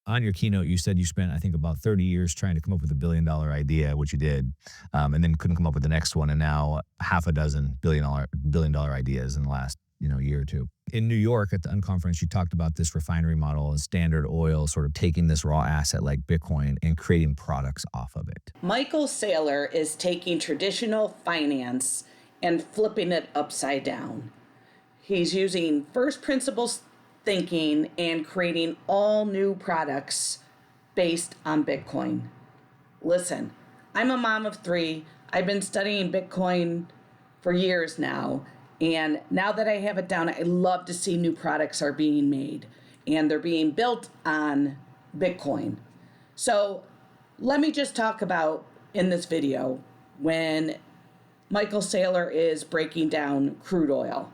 On your keynote, you said you spent, I think, about 30 years trying to come up with $1 billion idea, which you did, and then couldn't come up with the next one, and now half a dozen billion dollar ideas in the last year or two. In New York at the unconference, you talked about this refinery model and Standard Oil sort of taking this raw asset like Bitcoin and creating products off of it. Michael Saylor is taking traditional finance and flipping it upside down. He's using first principles thinking and creating all new products based on Bitcoin. Listen, I'm a mom of three. I've been studying Bitcoin for years now. And now that I have it down, I love to see new products are being made and they're being built on Bitcoin. So let me just talk about in this video when Michael Saylor is breaking down crude oil.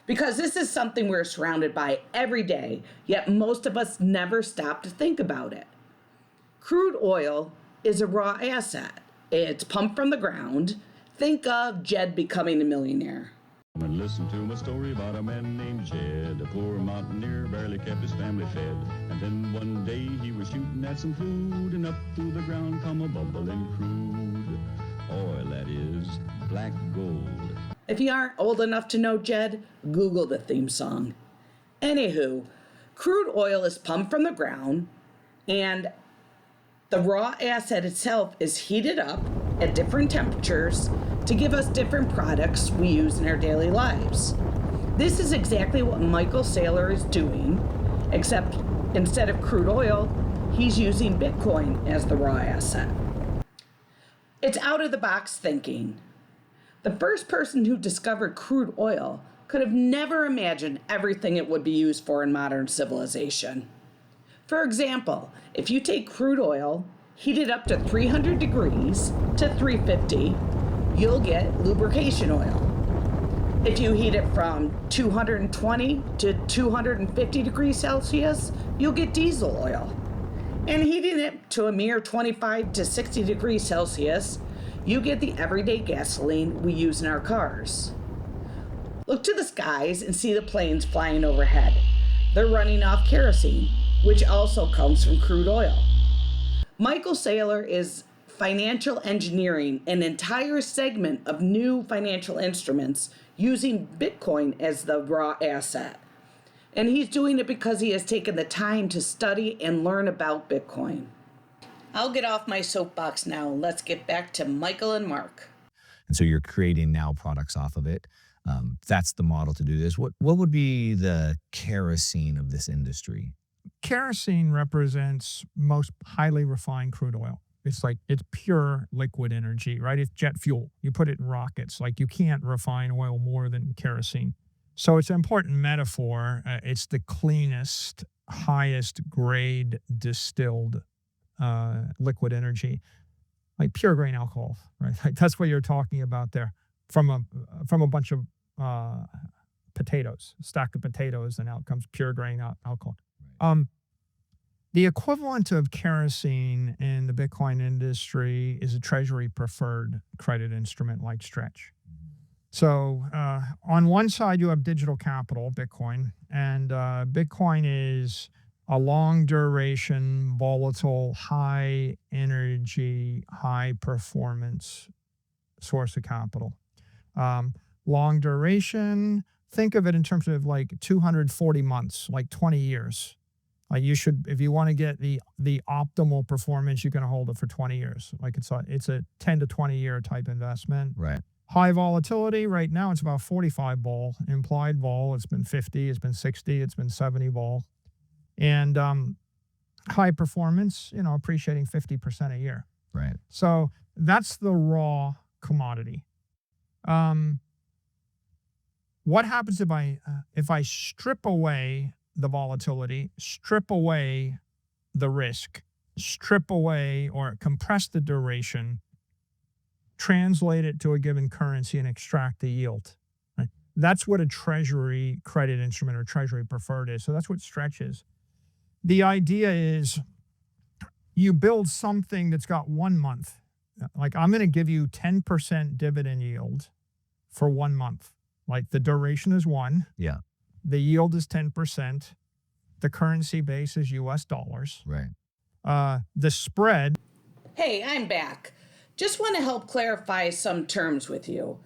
Because this is something we're surrounded by every day, yet most of us never stop to think about it. Crude oil is a raw asset. It's pumped from the ground. Think of Jed becoming a millionaire. And listen to my story about a man named Jed, a poor mountaineer, barely kept his family fed. And then one day he was shooting at some food, and up through the ground come a bubbling crude oil, that is, black gold. If you aren't old enough to know Jed, Google the theme song. Anywho, crude oil is pumped from the ground, and the raw asset itself is heated up at different temperatures to give us different products we use in our daily lives. This is exactly what Michael Saylor is doing, except instead of crude oil, he's using Bitcoin as the raw asset. It's out of the box thinking. The first person who discovered crude oil could have never imagined everything it would be used for in modern civilization. For example, if you take crude oil, heat it up to 300 degrees to 350, you'll get lubrication oil. If you heat it from 220 to 250 degrees Celsius, you'll get diesel oil. And heating it to a mere 25 to 60 degrees Celsius, you get the everyday gasoline we use in our cars. Look to the skies and see the planes flying overhead. They're running off kerosene, which also comes from crude oil. Michael Saylor is financial engineering an entire segment of new financial instruments using Bitcoin as the raw asset. And he's doing it because he has taken the time to study and learn about Bitcoin. I'll get off my soapbox now. Let's get back to Michael and Mark. And so you're creating now products off of it. That's the model to do this. What would be the kerosene of this industry? Kerosene represents most highly refined crude oil. It's pure liquid energy, right? It's jet fuel. You put it in rockets. Like, you can't refine oil more than kerosene. So it's an important metaphor. It's the cleanest, highest grade distilled liquid energy, like pure grain alcohol, right? Like, that's what you're talking about there, from a bunch of potatoes, a stack of potatoes, and out comes pure grain alcohol. The equivalent of kerosene in the Bitcoin industry is a treasury preferred credit instrument like Stretch. So on one side, you have digital capital, Bitcoin, and Bitcoin is a long duration, volatile, high energy, high performance source of capital. Long duration, think of it in terms of like 240 months, like 20 years. Like, you should, if you want to get the optimal performance, you can hold it for 20 years. Like, it's a 10 to 20 year type investment. Right. High volatility right now, it's about 45 vol. Implied vol, it's been 50, it's been 60, it's been 70 vol. And high performance, appreciating 50% a year. Right. So that's the raw commodity. What happens if I strip away the volatility, strip away the risk, strip away or compress the duration, translate it to a given currency, and extract the yield? Right? That's what a treasury credit instrument or treasury preferred is. So that's what Stretch is. The idea is you build something that's got 1 month. Like, I'm going to give you 10% dividend yield for 1 month. Like, the duration is 1. Yeah. The yield is 10%. the currency base is US dollars. Right. The spread. Hey, I'm back. Just want to help clarify some terms with you.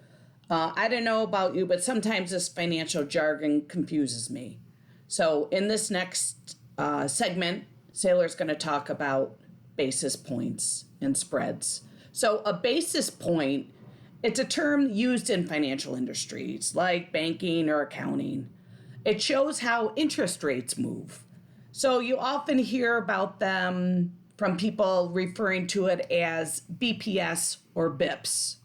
I don't know about you, but sometimes this financial jargon confuses me. So in this next segment, Saylor's going to talk about basis points and spreads. So a basis point, it's a term used in financial industries like banking or accounting. It shows how interest rates move. So you often hear about them from people referring to it as BPS or BIPS.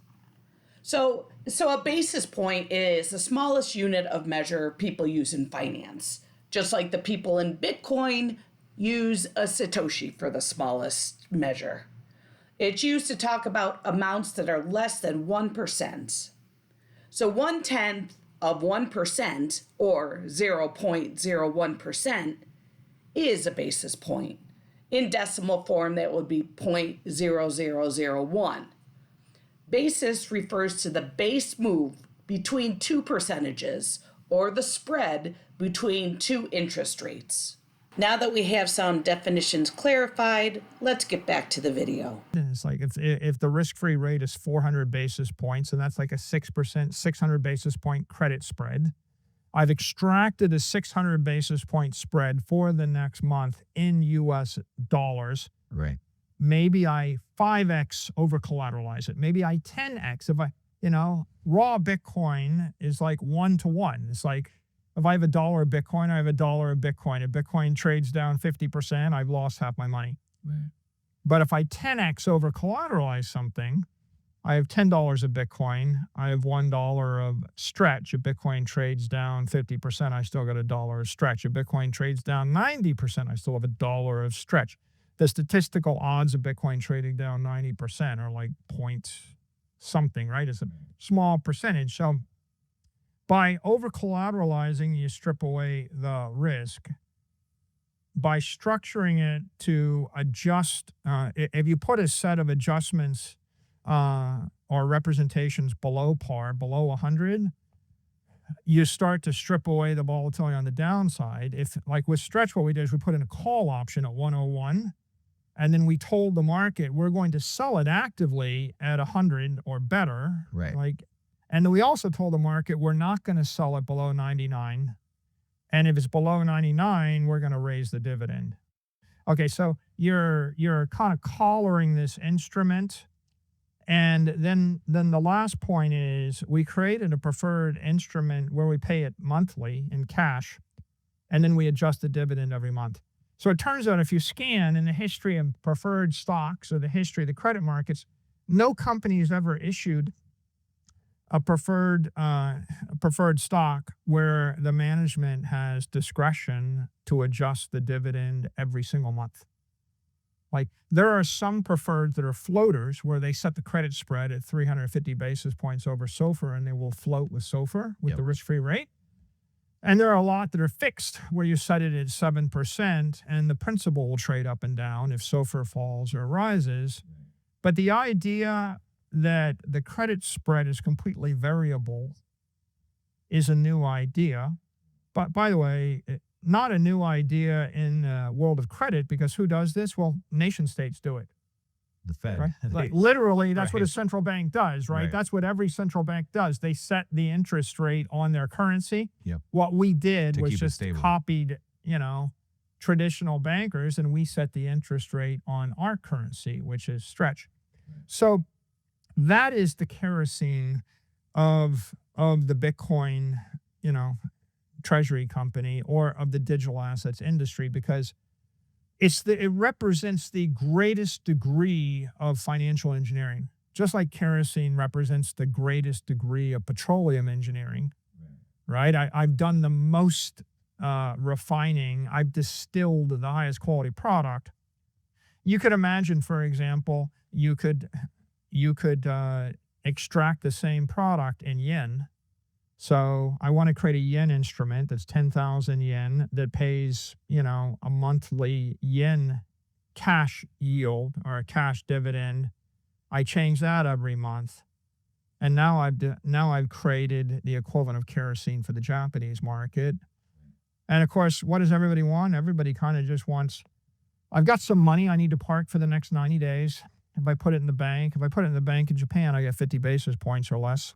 So a basis point is the smallest unit of measure people use in finance, just like the people in Bitcoin use a Satoshi for the smallest measure. It's used to talk about amounts that are less than 1%. So 1/10 of 1% or 0.01% is a basis point. In decimal form, that would be 0.0001. Basis refers to the base move between two percentages or the spread between two interest rates. Now that we have some definitions clarified, let's get back to the video. It's like if the risk-free rate is 400 basis points, and that's like a 6%, 600 basis point credit spread, I've extracted a 600 basis point spread for the next month in US dollars. Right. Maybe I 5x over collateralize it. Maybe I 10x. If I, raw Bitcoin is like 1-to-1. It's like if I have $1 of Bitcoin, I have $1 of Bitcoin. If Bitcoin trades down 50%, I've lost half my money. Right. But if I 10x over collateralize something, I have $10 of Bitcoin. I have $1 of stretch. If Bitcoin trades down 50%, I still got $1 of stretch. If Bitcoin trades down 90%, I still have $1 of stretch. The statistical odds of Bitcoin trading down 90% are like point something, right? It's a small percentage. So by over collateralizing, you strip away the risk. By structuring it to adjust, if you put a set of adjustments or representations below par, below 100, you start to strip away the volatility on the downside. If, like with stretch, what we did is we put in a call option at 101, and then we told the market we're going to sell it actively at 100 or better. Right. And then we also told the market we're not going to sell it below 99. And if it's below 99, we're going to raise the dividend. Okay, so you're kind of collaring this instrument. And then the last point is we created a preferred instrument where we pay it monthly in cash, and then we adjust the dividend every month. So it turns out if you scan in the history of preferred stocks or the history of the credit markets, no company has ever issued a preferred stock where the management has discretion to adjust the dividend every single month. Like there are some preferreds that are floaters where they set the credit spread at 350 basis points over SOFR, and they will float with SOFR with the risk-free rate. And there are a lot that are fixed where you set it at 7% and the principal will trade up and down if SOFR falls or rises. But the idea that the credit spread is completely variable is a new idea. But by the way, not a new idea in the world of credit, because who does this? Well, nation states do it. The Fed. Right? Like literally, that's Right. what a central bank does, right? That's what every central bank does. They set the interest rate on their currency. Yep. What we did To was keep it just stable. copied, traditional bankers, and we set the interest rate on our currency, which is stretch. So that is the kerosene of the Bitcoin, treasury company, or of the digital assets industry, because it represents the greatest degree of financial engineering, just like kerosene represents the greatest degree of petroleum engineering, right? I've done the most refining. I've distilled the highest quality product. You could imagine, for example, you could extract the same product in yen. So I want to create a yen instrument that's 10,000 yen that pays, a monthly yen cash yield or a cash dividend. I change that every month. And now I've created the equivalent of kerosene for the Japanese market. And of course, what does everybody want? Everybody kind of just wants, I've got some money I need to park for the next 90 days. If I put it in the bank in Japan, I get 50 basis points or less.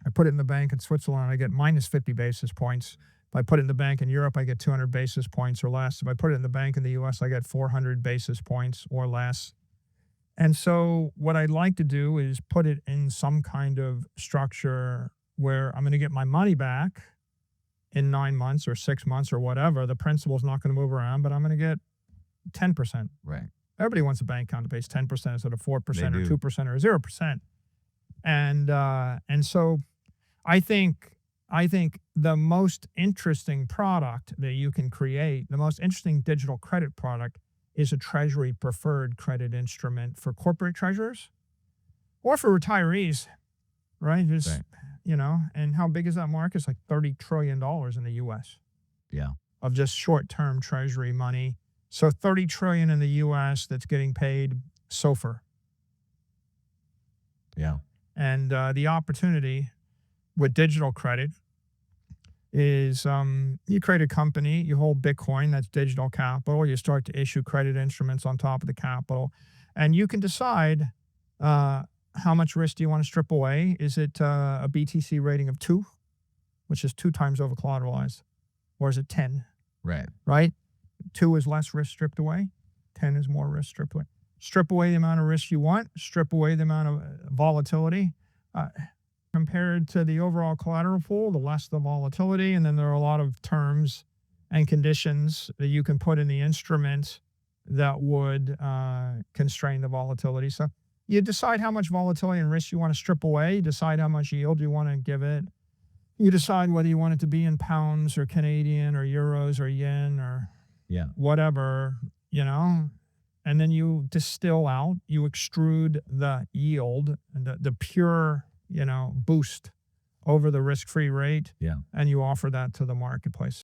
I put it in the bank in Switzerland, I get minus 50 basis points. If I put it in the bank in Europe, I get 200 basis points or less. If I put it in the bank in the US, I get 400 basis points or less. And so what I'd like to do is put it in some kind of structure where I'm going to get my money back in 9 months or 6 months or whatever. The principal's not going to move around, but I'm going to get 10%. Right. Everybody wants a bank account that pays 10% instead of 4% or They do. 2% or 0%. And so I think the most interesting product that you can create, the most interesting digital credit product, is a Treasury preferred credit instrument for corporate treasurers or for retirees, right? Right. And how big is that market? It's like $30 trillion in the US. Yeah. Of just short-term Treasury money. So 30 trillion in the US that's getting paid SOFR. Yeah. And the opportunity with digital credit is you create a company, you hold Bitcoin, that's digital capital, you start to issue credit instruments on top of the capital, and you can decide how much risk do you want to strip away. Is it a BTC rating of 2, which is 2 times over collateralized, or is it 10? Right. 2 is less risk stripped away, 10 is more risk stripped away. Strip away the amount of risk you want, strip away the amount of volatility. Compared to the overall collateral pool, the less the volatility, and then there are a lot of terms and conditions that you can put in the instrument that would constrain the volatility. So you decide how much volatility and risk you want to strip away, you decide how much yield you want to give it, you decide whether you want it to be in pounds or Canadian or euros or yen or whatever, and then you distill out, you extrude the yield and the pure boost over the risk-free rate, Yeah. and you offer that to the marketplace.